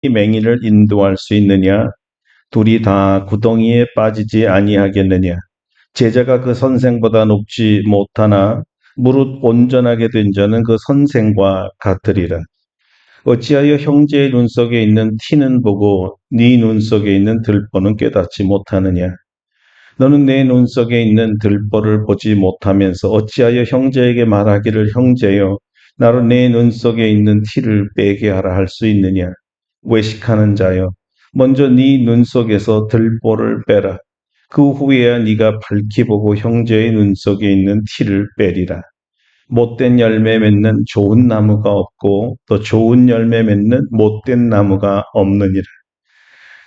맹인을 인도할 수 있느냐? 둘이 다 구덩이에 빠지지 아니하겠느냐? 제자가 그 선생보다 높지 못하나 무릇 온전하게 된 자는 그 선생과 같으리라. 어찌하여 형제의 눈 속에 있는 티는 보고 네 눈 속에 있는 들보는 깨닫지 못하느냐? 너는 내 눈 속에 있는 들보를 보지 못하면서 어찌하여 형제에게 말하기를 형제여 나로 내 눈 속에 있는 티를 빼게 하라 할 수 있느냐? 외식하는 자여 먼저 네 눈 속에서 들보를 빼라. 그 후에야 네가 밝히 보고 형제의 눈 속에 있는 티를 빼리라. 못된 열매 맺는 좋은 나무가 없고 또 좋은 열매 맺는 못된 나무가 없느니라.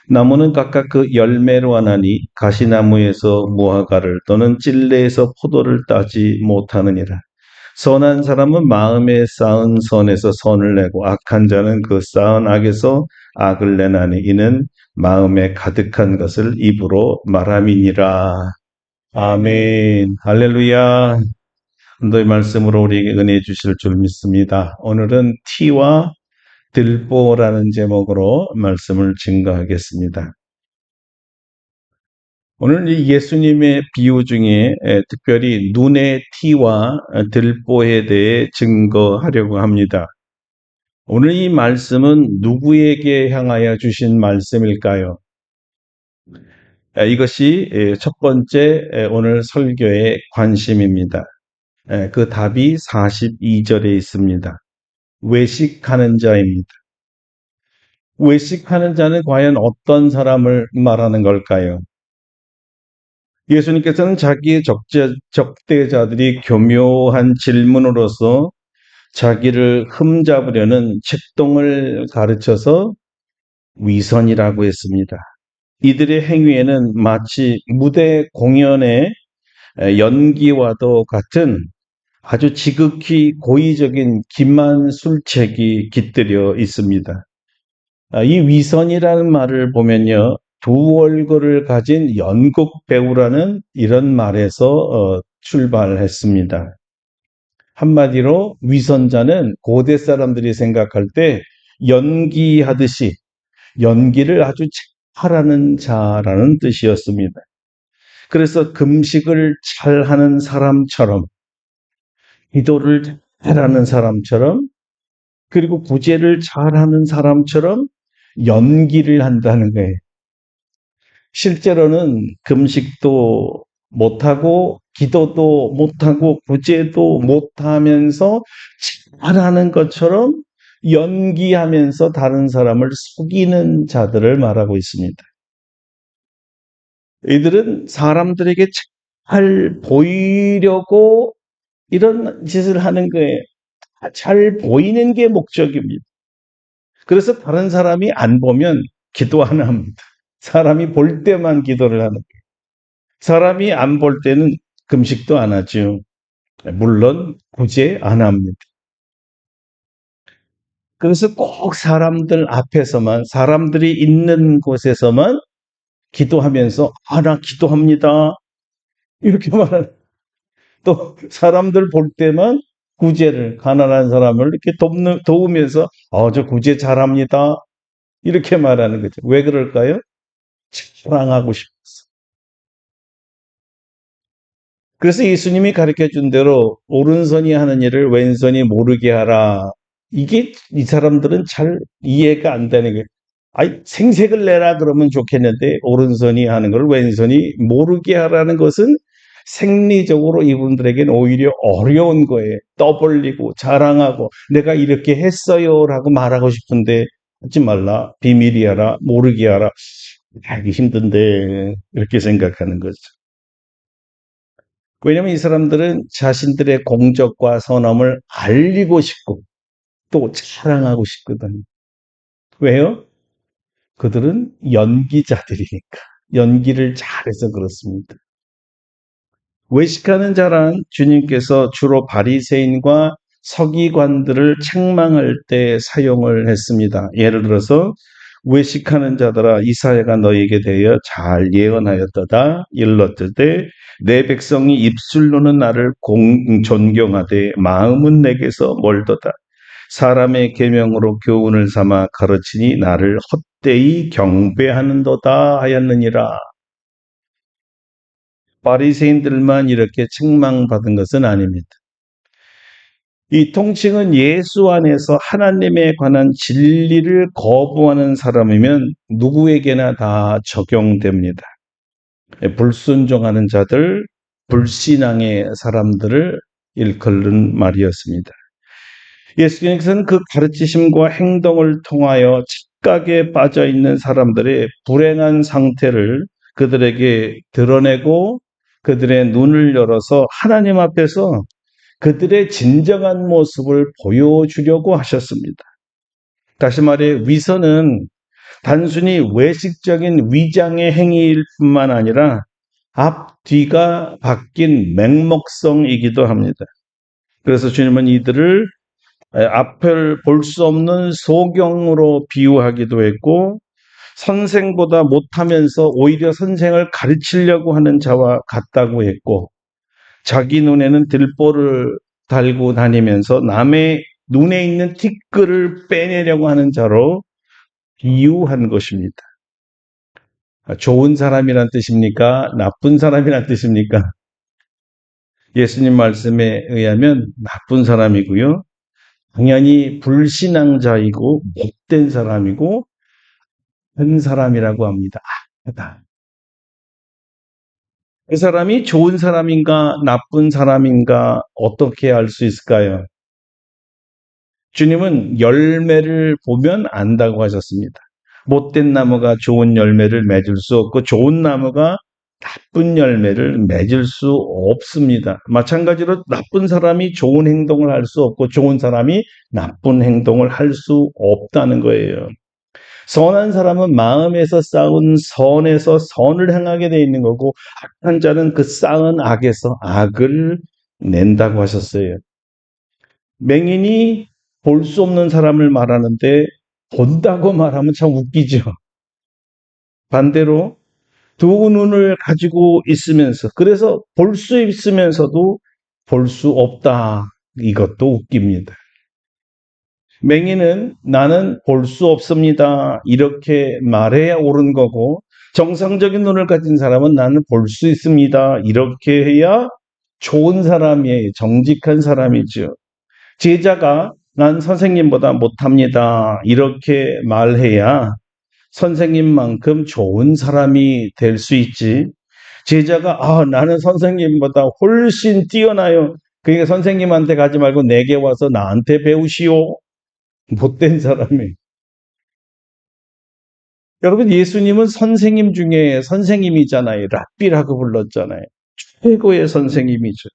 나무는 각각 그 열매로 하나니 가시나무에서 무화과를 또는 찔레에서 포도를 따지 못하느니라. 선한 사람은 마음에 쌓은 선에서 선을 내고 악한 자는 그 쌓은 악에서 악을 내나니 이는 마음에 가득한 것을 입으로 말함이니라. 아멘. 할렐루야. 너의 말씀으로 우리에게 은혜 주실 줄 믿습니다. 오늘은 티와 들보라는 제목으로 말씀을 증거하겠습니다. 오늘 이 예수님의 비유 중에 특별히 눈의 티와 들보에 대해 증거하려고 합니다. 오늘 이 말씀은 누구에게 향하여 주신 말씀일까요? 이것이 첫 번째 오늘 설교의 관심입니다. 그 답이 42절에 있습니다. 외식하는 자입니다. 외식하는 자는 과연 어떤 사람을 말하는 걸까요? 예수님께서는 자기의 적대자들이 교묘한 질문으로서 자기를 흠잡으려는 책동을 가르쳐서 위선이라고 했습니다. 이들의 행위에는 마치 무대 공연의 연기와도 같은 아주 지극히 고의적인 기만술책이 깃들여 있습니다. 이 위선이라는 말을 보면요. 두 얼굴을 가진 연극 배우라는 이런 말에서 출발했습니다. 한마디로 위선자는 고대 사람들이 생각할 때 연기하듯이 연기를 아주 잘하는 자라는 뜻이었습니다. 그래서 금식을 잘하는 사람처럼, 기도를 잘하는 사람처럼, 그리고 구제를 잘하는 사람처럼 연기를 한다는 거예요. 실제로는 금식도 못하고 기도도 못하고 구제도 못하면서 잘하는 것처럼 연기하면서 다른 사람을 속이는 자들을 말하고 있습니다. 이들은 사람들에게 잘 보이려고 이런 짓을 하는 거예요. 잘 보이는 게 목적입니다. 그래서 다른 사람이 안 보면 기도 안 합니다. 사람이 볼 때만 기도를 하는 거예요. 사람이 안 볼 때는 금식도 안 하죠. 물론 구제 안 합니다. 그래서 꼭 사람들 앞에서만, 사람들이 있는 곳에서만 기도하면서 나 기도합니다. 이렇게 말하는. 또 사람들 볼 때만 구제를, 가난한 사람을 이렇게 도우면서 저 구제 잘합니다. 이렇게 말하는 거죠. 왜 그럴까요? 자랑하고 싶어서. 그래서 예수님이 가르쳐 준 대로 오른손이 하는 일을 왼손이 모르게 하라. 이게 이 사람들은 잘 이해가 안 되는 거예요. 생색을 내라 그러면 좋겠는데 오른손이 하는 걸 왼손이 모르게 하라는 것은 생리적으로 이분들에게는 오히려 어려운 거예요. 떠벌리고 자랑하고 내가 이렇게 했어요라고 말하고 싶은데 하지 말라. 비밀이 하라. 모르게 하라. 하기 힘든데 이렇게 생각하는 거죠. 왜냐하면 이 사람들은 자신들의 공적과 선함을 알리고 싶고 또 자랑하고 싶거든요. 왜요? 그들은 연기자들이니까. 연기를 잘해서 그렇습니다. 외식하는 자란 주님께서 주로 바리새인과 서기관들을 책망할 때 사용을 했습니다. 예를 들어서 외식하는 자들아 이사야가 너에게 대하여 잘 예언하였도다. 일렀을 내 백성이 입술로는 나를 존경하되 마음은 내게서 멀도다. 사람의 계명으로 교훈을 삼아 가르치니 나를 헛되이 경배하는도다 하였느니라. 바리새인들만 이렇게 책망받은 것은 아닙니다. 이 통칭은 예수 안에서 하나님에 관한 진리를 거부하는 사람이면 누구에게나 다 적용됩니다. 불순종하는 자들, 불신앙의 사람들을 일컬는 말이었습니다. 예수님께서는 그 가르치심과 행동을 통하여 착각에 빠져 있는 사람들의 불행한 상태를 그들에게 드러내고 그들의 눈을 열어서 하나님 앞에서 그들의 진정한 모습을 보여주려고 하셨습니다. 다시 말해 위선은 단순히 외식적인 위장의 행위일 뿐만 아니라 앞뒤가 바뀐 맹목성이기도 합니다. 그래서 주님은 이들을 앞을 볼 수 없는 소경으로 비유하기도 했고 선생보다 못하면서 오히려 선생을 가르치려고 하는 자와 같다고 했고 자기 눈에는 들보를 달고 다니면서 남의 눈에 있는 티끌을 빼내려고 하는 자로 비유한 것입니다. 좋은 사람이란 뜻입니까? 나쁜 사람이란 뜻입니까? 예수님 말씀에 의하면 나쁜 사람이고요. 당연히 불신앙자이고 못된 사람이고 한 사람이라고 합니다. 그 사람이 좋은 사람인가 나쁜 사람인가 어떻게 알 수 있을까요? 주님은 열매를 보면 안다고 하셨습니다. 못된 나무가 좋은 열매를 맺을 수 없고 좋은 나무가 나쁜 열매를 맺을 수 없습니다. 마찬가지로 나쁜 사람이 좋은 행동을 할 수 없고 좋은 사람이 나쁜 행동을 할 수 없다는 거예요. 선한 사람은 마음에서 쌓은 선에서 선을 행하게 돼 있는 거고 악한 자는 그 쌓은 악에서 악을 낸다고 하셨어요. 맹인이 볼 수 없는 사람을 말하는데 본다고 말하면 참 웃기죠. 반대로 두 눈을 가지고 있으면서 그래서 볼 수 있으면서도 볼 수 없다. 이것도 웃깁니다. 맹인은 나는 볼 수 없습니다. 이렇게 말해야 옳은 거고 정상적인 눈을 가진 사람은 나는 볼 수 있습니다. 이렇게 해야 좋은 사람이에요. 정직한 사람이죠. 제자가 난 선생님보다 못합니다. 이렇게 말해야 선생님만큼 좋은 사람이 될 수 있지. 제자가 나는 선생님보다 훨씬 뛰어나요. 그러니까 선생님한테 가지 말고 내게 와서 나한테 배우시오. 못된 사람이. 여러분 예수님은 선생님 중에 선생님이잖아요. 랍비라고 불렀잖아요. 최고의 선생님이죠.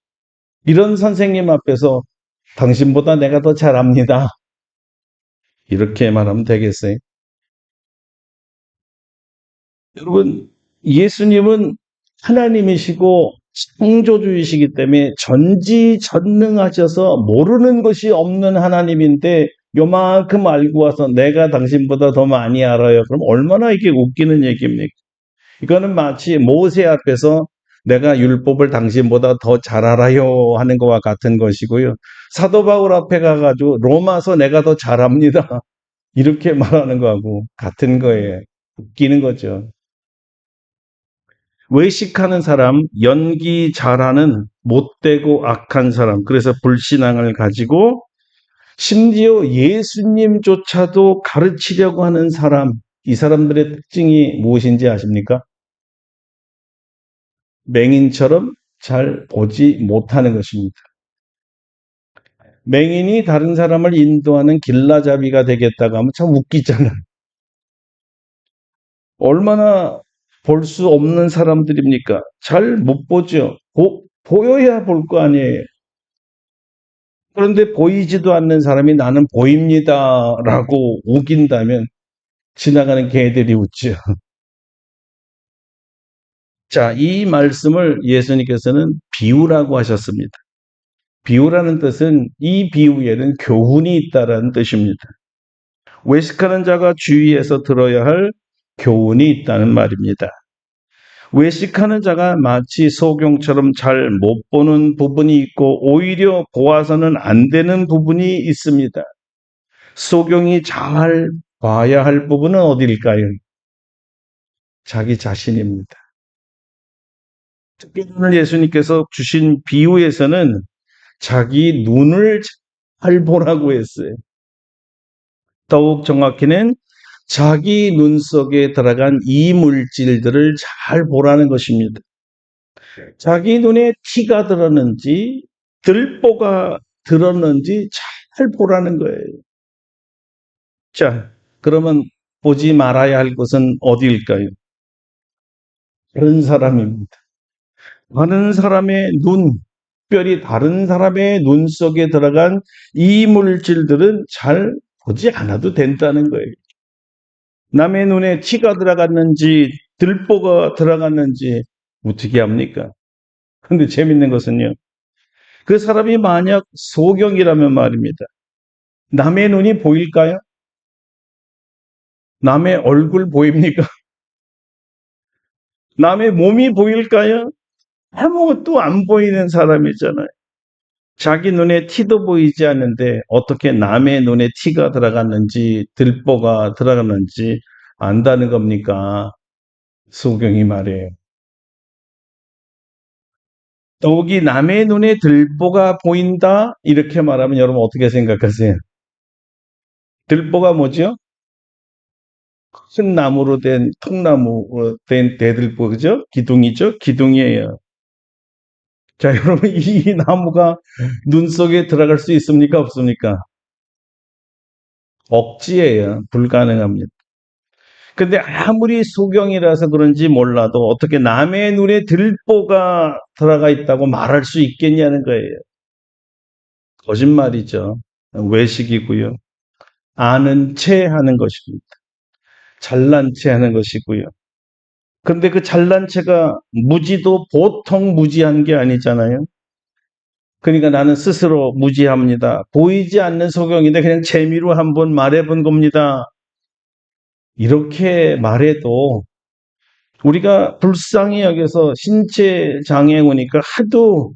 이런 선생님 앞에서 당신보다 내가 더 잘합니다. 이렇게 말하면 되겠어요? 여러분 예수님은 하나님이시고 창조주이시기 때문에 전지전능하셔서 모르는 것이 없는 하나님인데 요만큼 알고 와서 내가 당신보다 더 많이 알아요. 그럼 얼마나 이게 웃기는 얘기입니까? 이거는 마치 모세 앞에서 내가 율법을 당신보다 더 잘 알아요 하는 것과 같은 것이고요. 사도 바울 앞에 가가지고 로마서 내가 더 잘합니다. 이렇게 말하는 거하고 같은 거예요. 웃기는 거죠. 외식하는 사람, 연기 잘하는 못되고 악한 사람, 그래서 불신앙을 가지고 심지어 예수님조차도 가르치려고 하는 사람, 이 사람들의 특징이 무엇인지 아십니까? 맹인처럼 잘 보지 못하는 것입니다. 맹인이 다른 사람을 인도하는 길라잡이가 되겠다고 하면 참 웃기잖아요. 얼마나 볼 수 없는 사람들입니까? 잘 못 보죠. 보여야 볼 거 아니에요. 그런데 보이지도 않는 사람이 나는 보입니다라고 우긴다면 지나가는 개들이 웃죠. 자, 이 말씀을 예수님께서는 비유라고 하셨습니다. 비유라는 뜻은 이 비유에는 교훈이 있다라는 뜻입니다. 외식하는 자가 주의해서 들어야 할 교훈이 있다는 말입니다. 외식하는 자가 마치 소경처럼 잘 못 보는 부분이 있고 오히려 보아서는 안 되는 부분이 있습니다. 소경이 잘 봐야 할 부분은 어디일까요? 자기 자신입니다. 특히 오늘 예수님께서 주신 비유에서는 자기 눈을 잘 보라고 했어요. 더욱 정확히는 자기 눈 속에 들어간 이물질들을 잘 보라는 것입니다. 자기 눈에 티가 들었는지 들보가 들었는지 잘 보라는 거예요. 자, 그러면 보지 말아야 할 것은 어디일까요? 다른 사람입니다. 다른 사람의 눈, 특별히 다른 사람의 눈 속에 들어간 이물질들은 잘 보지 않아도 된다는 거예요. 남의 눈에 티가 들어갔는지 들보가 들어갔는지 어떻게 합니까? 근데 재밌는 것은요. 그 사람이 만약 소경이라면 말입니다. 남의 눈이 보일까요? 남의 얼굴 보입니까? 남의 몸이 보일까요? 아무것도 안 보이는 사람이잖아요. 자기 눈에 티도 보이지 않는데 어떻게 남의 눈에 티가 들어갔는지 들보가 들어갔는지 안다는 겁니까? 소경이 말이에요. 더욱이 남의 눈에 들보가 보인다? 이렇게 말하면 여러분 어떻게 생각하세요? 들보가 뭐죠? 큰 나무로 된 통나무로 된 대들보 그죠? 기둥이죠? 기둥이에요. 자, 여러분 이 나무가 눈 속에 들어갈 수 있습니까? 없습니까? 억지예요. 불가능합니다. 근데 아무리 소경이라서 그런지 몰라도 어떻게 남의 눈에 들보가 들어가 있다고 말할 수 있겠냐는 거예요. 거짓말이죠. 외식이고요. 아는 체 하는 것입니다. 잘난 체 하는 것이고요. 근데 그 잘난 체가 무지도 보통 무지한 게 아니잖아요. 그러니까 나는 스스로 무지합니다. 보이지 않는 소경인데 그냥 재미로 한번 말해본 겁니다. 이렇게 말해도 우리가 불쌍히 여겨서 신체 장애 오니까 하도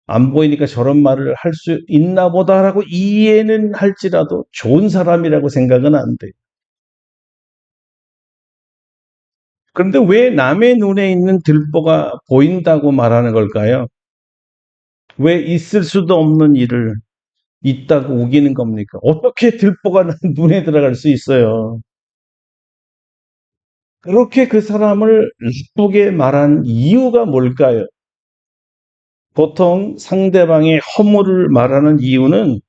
안 보이니까 저런 말을 할 수 있나 보다라고 이해는 할지라도 좋은 사람이라고 생각은 안 돼요. 그런데 왜 남의 눈에 있는 들보가 보인다고 말하는 걸까요? 왜 있을 수도 없는 일을 있다고 우기는 겁니까? 어떻게 들보가 눈에 들어갈 수 있어요? 그렇게 그 사람을 나쁘게 말한 이유가 뭘까요? 보통 상대방의 허물을 말하는 이유는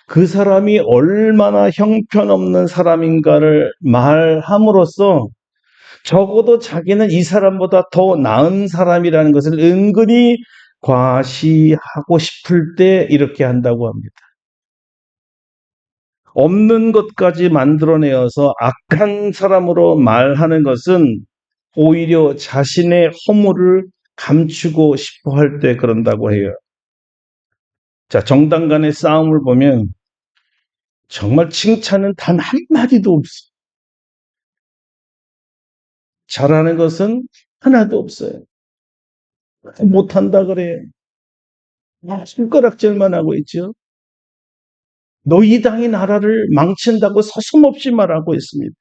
그 사람이 얼마나 형편없는 사람인가를 말함으로써 적어도 자기는 이 사람보다 더 나은 사람이라는 것을 은근히 과시하고 싶을 때 이렇게 한다고 합니다. 없는 것까지 만들어내어서 악한 사람으로 말하는 것은 오히려 자신의 허물을 감추고 싶어 할 때 그런다고 해요. 자, 정당 간의 싸움을 보면 정말 칭찬은 단 한마디도 없어요. 잘하는 것은 하나도 없어요. 못한다 그래요. 손가락질만 하고 있죠. 너희 당이 나라를 망친다고 서슴없이 말하고 있습니다.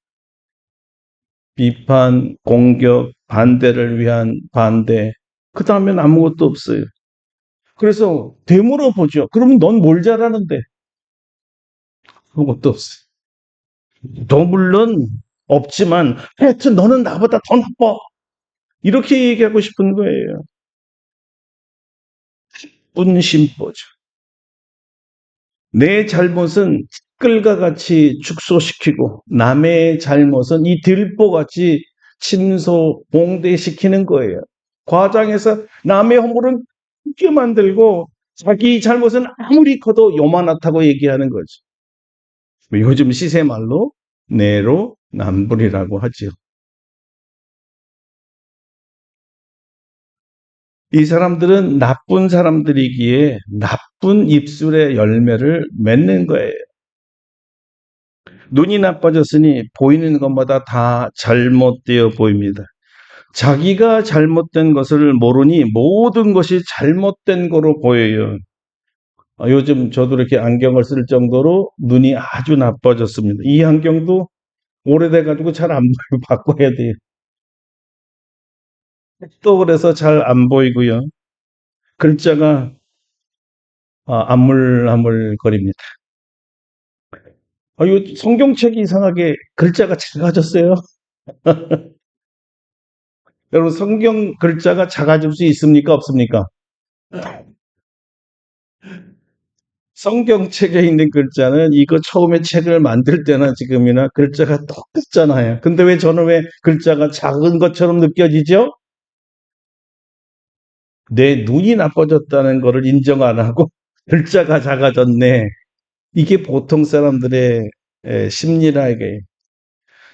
비판, 공격, 반대를 위한 반대. 그 다음엔 아무것도 없어요. 그래서 되물어 보죠. 그러면 넌 뭘 잘하는데? 아무것도 없어요. 너 물론 없지만 하여튼 너는 나보다 더 나빠. 이렇게 얘기하고 싶은 거예요. 분심보죠. 내 잘못은 끌과 같이 축소시키고 남의 잘못은 이 들보같이 침소 봉대시키는 거예요. 과장해서 남의 허물은 크게 만들고 자기 잘못은 아무리 커도 요만하다고 얘기하는 거죠. 요즘 시세 말로 내로남불이라고 하죠. 이 사람들은 나쁜 사람들이기에 나쁜 입술의 열매를 맺는 거예요. 눈이 나빠졌으니 보이는 것마다 다 잘못되어 보입니다. 자기가 잘못된 것을 모르니 모든 것이 잘못된 거로 보여요. 요즘 저도 이렇게 안경을 쓸 정도로 눈이 아주 나빠졌습니다. 이 안경도 오래돼가지고 잘 안 보이고 바꿔야 돼요. 또 그래서 잘 안 보이고요. 글자가 아물아물거립니다. 요 성경책이 이상하게 글자가 작아졌어요. 여러분 성경 글자가 작아질 수 있습니까? 없습니까? 성경책에 있는 글자는 이거 처음에 책을 만들 때나 지금이나 글자가 똑같잖아요. 근데 왜 저는 왜 글자가 작은 것처럼 느껴지죠? 내 눈이 나빠졌다는 거를 인정 안 하고 글자가 작아졌네. 이게 보통 사람들의 심리라 이게.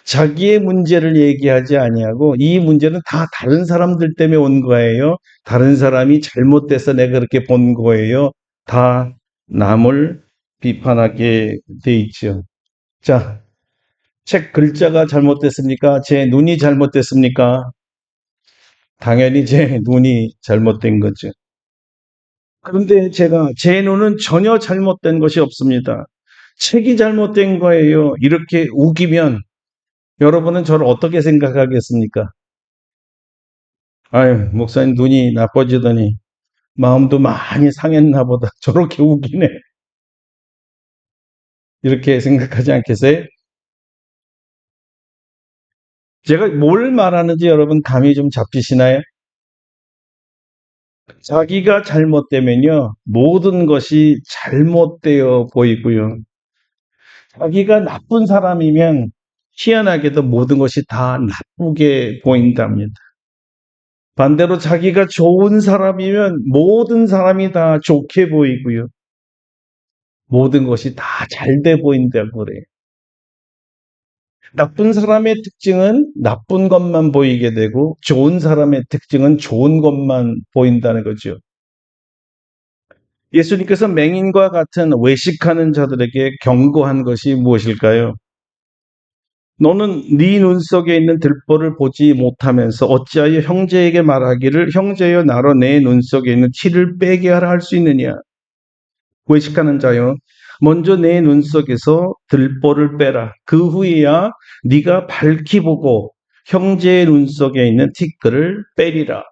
자기의 문제를 얘기하지 아니하고 이 문제는 다 다른 사람들 때문에 온 거예요. 다른 사람이 잘못돼서 내가 그렇게 본 거예요. 다 남을 비판하게 돼 있죠. 자, 책 글자가 잘못됐습니까? 제 눈이 잘못됐습니까? 당연히 제 눈이 잘못된 거죠. 그런데 제가 제 눈은 전혀 잘못된 것이 없습니다. 책이 잘못된 거예요. 이렇게 우기면 여러분은 저를 어떻게 생각하겠습니까? 아유, 목사님 눈이 나빠지더니 마음도 많이 상했나 보다. 저렇게 우기네. 이렇게 생각하지 않겠어요? 제가 뭘 말하는지 여러분 감이 좀 잡히시나요? 자기가 잘못되면요, 모든 것이 잘못되어 보이고요. 자기가 나쁜 사람이면 희한하게도 모든 것이 다 나쁘게 보인답니다. 반대로 자기가 좋은 사람이면 모든 사람이 다 좋게 보이고요. 모든 것이 다 잘 돼 보인다고 그래요. 나쁜 사람의 특징은 나쁜 것만 보이게 되고 좋은 사람의 특징은 좋은 것만 보인다는 거죠. 예수님께서 맹인과 같은 외식하는 자들에게 경고한 것이 무엇일까요? 너는 네 눈 속에 있는 들보를 보지 못하면서 어찌하여 형제에게 말하기를 형제여 나로 내 눈 속에 있는 티를 빼게 하라 할 수 있느냐? 외식하는 자여 먼저 내 눈 속에서 들보를 빼라. 그 후에야 네가 밝히 보고 형제의 눈 속에 있는 티끌을 빼리라.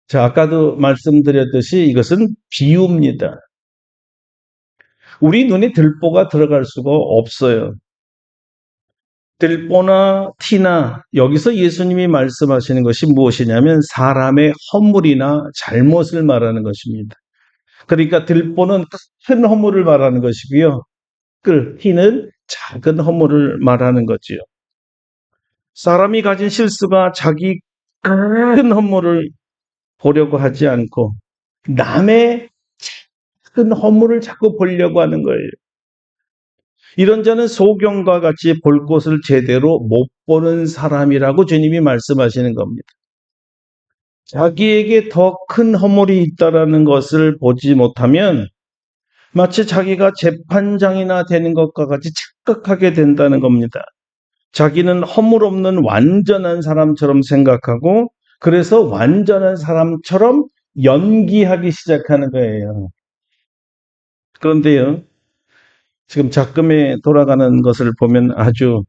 자, 아까도 말씀드렸듯이 이것은 비유입니다. 우리 눈에 들보가 들어갈 수가 없어요. 들보나 티나 여기서 예수님이 말씀하시는 것이 무엇이냐면 사람의 허물이나 잘못을 말하는 것입니다. 그러니까 들보는 큰 허물을 말하는 것이고요. 티는 작은 허물을 말하는 거지요. 사람이 가진 실수가 자기 큰 허물을 보려고 하지 않고 남의 큰 허물을 자꾸 보려고 하는 거예요. 이런 자는 소경과 같이 볼 것을 제대로 못 보는 사람이라고 주님이 말씀하시는 겁니다. 자기에게 더 큰 허물이 있다라는 것을 보지 못하면 마치 자기가 재판장이나 되는 것과 같이 착각하게 된다는 겁니다. 자기는 허물 없는 완전한 사람처럼 생각하고 그래서 완전한 사람처럼 연기하기 시작하는 거예요. 그런데요, 지금 작금에 돌아가는 것을 보면 아주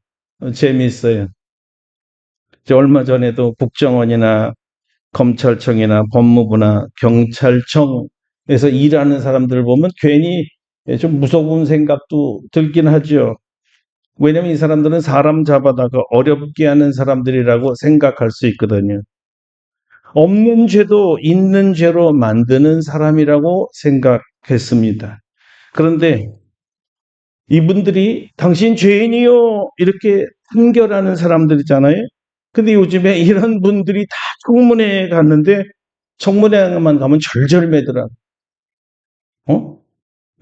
재미있어요. 얼마 전에도 국정원이나 검찰청이나 법무부나 경찰청에서 일하는 사람들 보면 괜히 좀 무서운 생각도 들긴 하죠. 왜냐면 이 사람들은 사람 잡아다가 어렵게 하는 사람들이라고 생각할 수 있거든요. 없는 죄도 있는 죄로 만드는 사람이라고 생각했습니다. 그런데 이분들이 당신 죄인이요 이렇게 판결하는 사람들이잖아요. 근데 요즘에 이런 분들이 다 청문회에 갔는데 청문회만 가면 절절매더라. 어?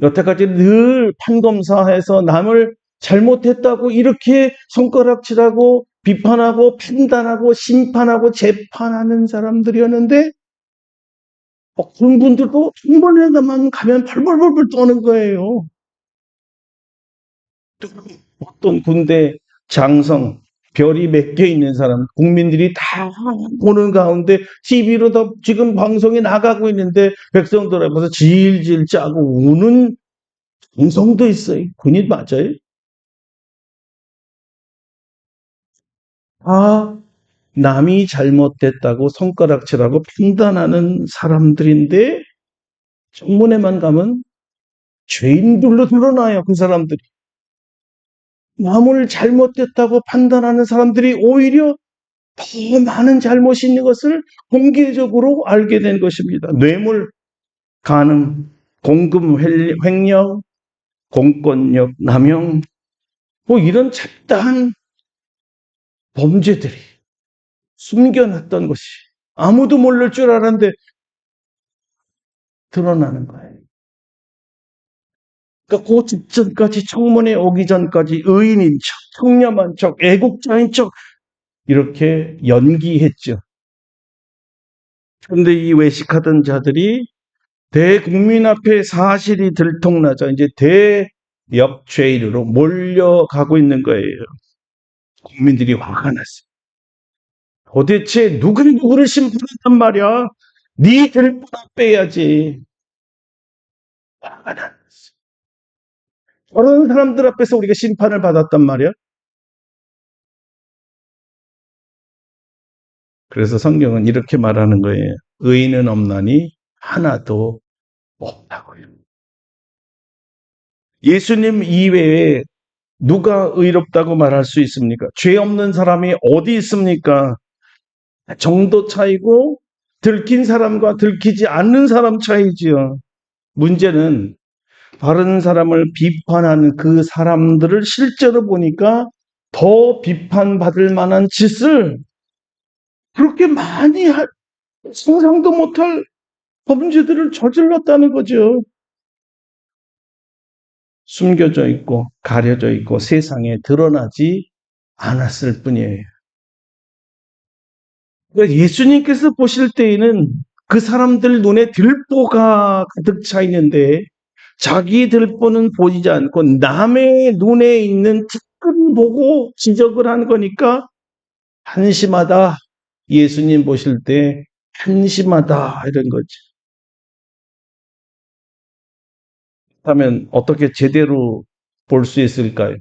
여태까지 늘 판검사해서 남을 잘못했다고 이렇게 손가락질하고 비판하고 판단하고 심판하고 재판하는 사람들이었는데 그런 분들도 청문회만 가면 벌벌벌벌 떠는 거예요. 어떤 군대 장성 별이 몇 개 있는 사람, 국민들이 다 보는 가운데 TV로 다 지금 방송이 나가고 있는데 백성들 앞에서 질질 짜고 우는 음성도 있어요. 그니 맞아요? 아, 남이 잘못됐다고 손가락질하고 판단하는 사람들인데 청문회만 가면 죄인들로 드러나요, 그 사람들이. 남을 잘못됐다고 판단하는 사람들이 오히려 더 많은 잘못이 있는 것을 공개적으로 알게 된 것입니다. 뇌물, 간음, 공금 횡령, 공권력 남용, 뭐 이런 잡다한 범죄들이 숨겨놨던 것이 아무도 모를 줄 알았는데 드러나는 거예요. 그러니까 그 직전까지 청문회 오기 전까지 의인인 척, 청렴한 척, 애국자인 척 이렇게 연기했죠. 그런데 이 외식하던 자들이 대국민 앞에 사실이 들통나자 이제 대역죄인으로 몰려가고 있는 거예요. 국민들이 화가 났어요. 도대체 누구를 심판한단 말이야? 니들 빼야지. 화가 났어요. 저런 사람들 앞에서 우리가 심판을 받았단 말이야. 그래서 성경은 이렇게 말하는 거예요. 의인은 없나니 하나도 없다고요. 예수님 이외에 누가 의롭다고 말할 수 있습니까? 죄 없는 사람이 어디 있습니까? 정도 차이고 들킨 사람과 들키지 않는 사람 차이지요. 문제는 바른 사람을 비판하는 그 사람들을 실제로 보니까 더 비판받을 만한 짓을 그렇게 많이 상상도 못할 범죄들을 저질렀다는 거죠. 숨겨져 있고 가려져 있고 세상에 드러나지 않았을 뿐이에요. 그러니까 예수님께서 보실 때에는 그 사람들 눈에 들보가 가득 차 있는데 자기 들보는 보이지 않고 남의 눈에 있는 티끌을 보고 지적을 한 거니까 한심하다. 예수님 보실 때 한심하다 이런 거죠. 그렇다면 어떻게 제대로 볼 수 있을까요?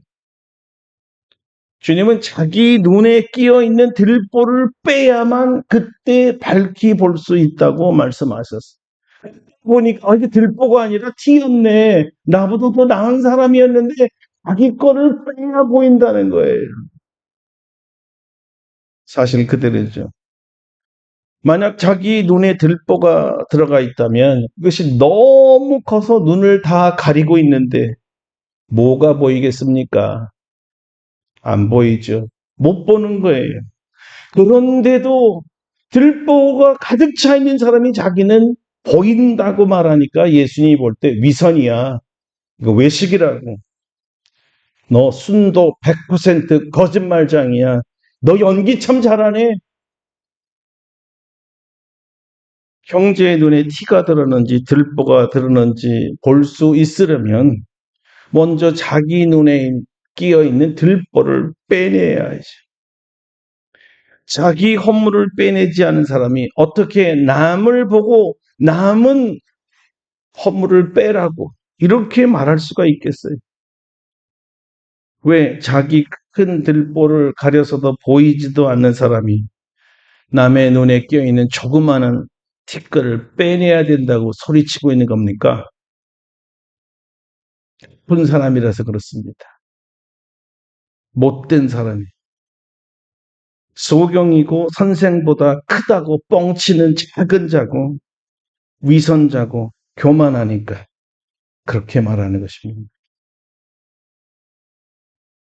주님은 자기 눈에 끼어 있는 들보를 빼야만 그때 밝히 볼 수 있다고 말씀하셨어요. 보니까 이게 들보가 아니라 티였네. 나보다 더 나은 사람이었는데 자기 거를 빼야 보인다는 거예요. 사실 그대로죠. 만약 자기 눈에 들보가 들어가 있다면 그것이 너무 커서 눈을 다 가리고 있는데 뭐가 보이겠습니까? 안 보이죠. 못 보는 거예요. 그런데도 들보가 가득 차 있는 사람이 자기는 보인다고 말하니까 예수님이 볼 때 위선이야. 이거 외식이라고. 너 순도 100% 거짓말장이야. 너 연기 참 잘하네. 형제의 눈에 티가 들었는지 들보가 들었는지 볼 수 있으려면 먼저 자기 눈에 끼어 있는 들보를 빼내야지. 자기 허물을 빼내지 않은 사람이 어떻게 남을 보고 남은 허물을 빼라고 이렇게 말할 수가 있겠어요? 왜 자기 큰 들보를 가려서도 보이지도 않는 사람이 남의 눈에 끼어있는 조그마한 티끌을 빼내야 된다고 소리치고 있는 겁니까? 나쁜 사람이라서 그렇습니다. 못된 사람이. 소경이고 선생보다 크다고 뻥치는 작은 자고 위선자고 교만하니까 그렇게 말하는 것입니다.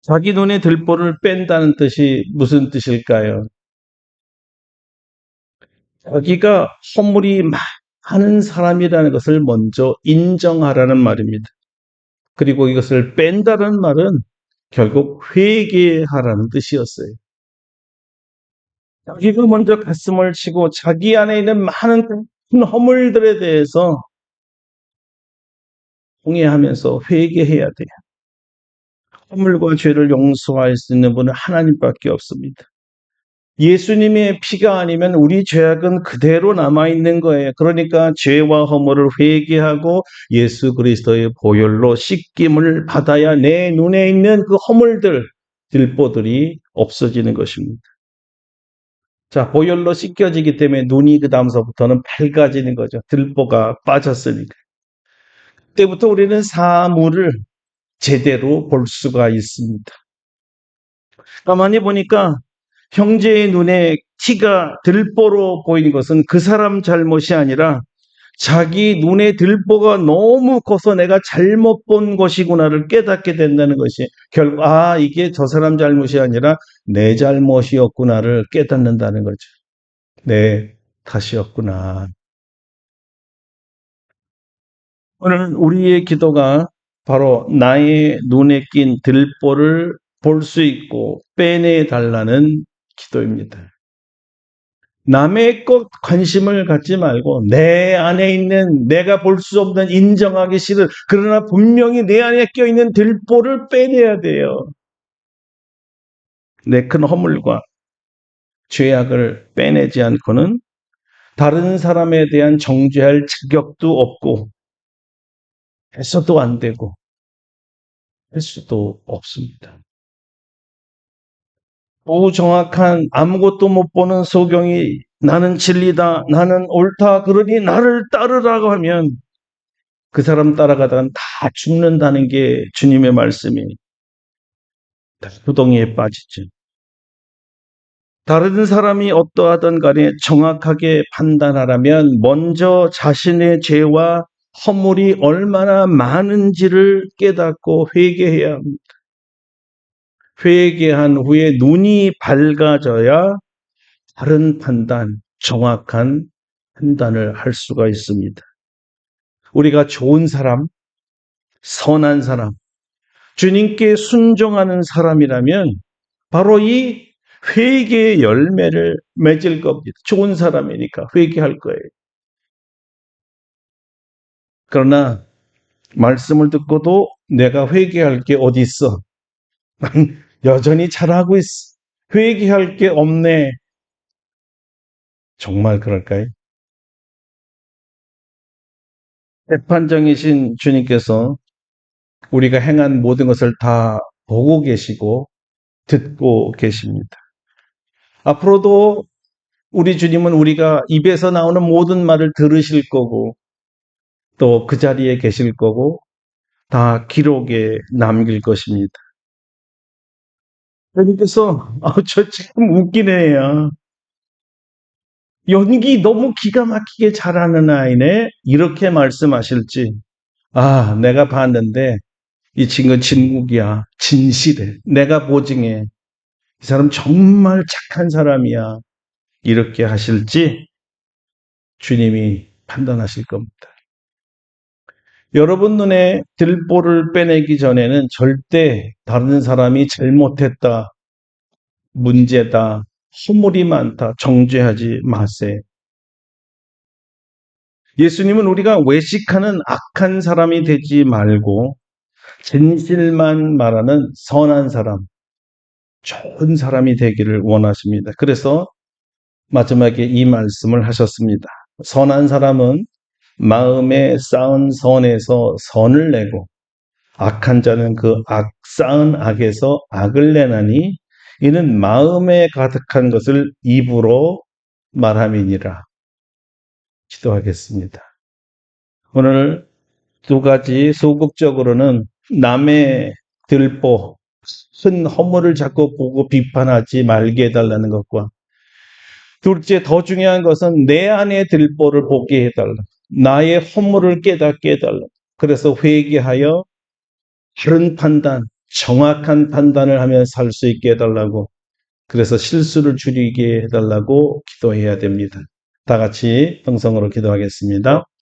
자기 눈에 들보를 뺀다는 뜻이 무슨 뜻일까요? 자기가 허물이 많은 사람이라는 것을 먼저 인정하라는 말입니다. 그리고 이것을 뺀다는 말은 결국 회개하라는 뜻이었어요. 자기가 먼저 가슴을 치고 자기 안에 있는 많은 큰 허물들에 대해서 통회하면서 회개해야 돼요. 허물과 죄를 용서할 수 있는 분은 하나님밖에 없습니다. 예수님의 피가 아니면 우리 죄악은 그대로 남아있는 거예요. 그러니까 죄와 허물을 회개하고 예수 그리스도의 보혈로 씻김을 받아야 내 눈에 있는 그 허물들, 들보들이 없어지는 것입니다. 자, 보혈로 씻겨지기 때문에 눈이 그 다음서부터는 밝아지는 거죠. 들보가 빠졌으니까. 그때부터 우리는 사물을 제대로 볼 수가 있습니다. 가만히 보니까 형제의 눈에 티가 들보로 보이는 것은 그 사람 잘못이 아니라 자기 눈에 들보가 너무 커서 내가 잘못 본 것이구나를 깨닫게 된다는 것이 결국 이게 저 사람 잘못이 아니라 내 잘못이었구나를 깨닫는다는 거죠. 내 탓이었구나. 오늘 우리의 기도가 바로 나의 눈에 낀 들보를 볼 수 있고 빼내 달라는 기도입니다. 남의 것 관심을 갖지 말고 내 안에 있는 내가 볼 수 없는 인정하기 싫은 그러나 분명히 내 안에 껴있는 들보를 빼내야 돼요. 내 큰 허물과 죄악을 빼내지 않고는 다른 사람에 대한 정죄할 자격도 없고 해서도 안 되고 할 수도 없습니다. 정확한 아무것도 못 보는 소경이 나는 진리다, 나는 옳다, 그러니 나를 따르라고 하면 그 사람 따라가다간 다 죽는다는 게 주님의 말씀이 구덩이에 빠지죠. 다른 사람이 어떠하든 간에 정확하게 판단하라면 먼저 자신의 죄와 허물이 얼마나 많은지를 깨닫고 회개해야 합니다. 회개한 후에 눈이 밝아져야 바른 판단, 정확한 판단을 할 수가 있습니다. 우리가 좋은 사람, 선한 사람, 주님께 순종하는 사람이라면 바로 이 회개의 열매를 맺을 겁니다. 좋은 사람이니까 회개할 거예요. 그러나 말씀을 듣고도 내가 회개할 게 어디 있어? 난 여전히 잘하고 있어. 회개할 게 없네. 정말 그럴까요? 재판장이신 주님께서 우리가 행한 모든 것을 다 보고 계시고 듣고 계십니다. 앞으로도 우리 주님은 우리가 입에서 나오는 모든 말을 들으실 거고 또 그 자리에 계실 거고 다 기록에 남길 것입니다. 주님께서 저 참 웃기네. 연기 너무 기가 막히게 잘하는 아이네. 이렇게 말씀하실지 내가 봤는데 이 친구 진국이야. 진실해. 내가 보증해. 이 사람 정말 착한 사람이야. 이렇게 하실지 주님이 판단하실 겁니다. 여러분 눈에 들보를 빼내기 전에는 절대 다른 사람이 잘못했다, 문제다, 허물이 많다, 정죄하지 마세요. 예수님은 우리가 외식하는 악한 사람이 되지 말고 진실만 말하는 선한 사람, 좋은 사람이 되기를 원하십니다. 그래서 마지막에 이 말씀을 하셨습니다. 선한 사람은 마음에 쌓은 선에서 선을 내고 악한 자는 그 쌓은 악에서 악을 내나니 이는 마음에 가득한 것을 입으로 말함이니라. 기도하겠습니다. 오늘 두 가지 소극적으로는 남의 들보, 큰 허물을 자꾸 보고 비판하지 말게 해달라는 것과 둘째, 더 중요한 것은 내 안의 들보를 보게 해달라. 나의 허물을 깨닫게 해달라. 그래서 회개하여 바른 판단, 정확한 판단을 하며 살 수 있게 해달라고, 그래서 실수를 줄이게 해달라고 기도해야 됩니다. 다 같이 동성으로 기도하겠습니다.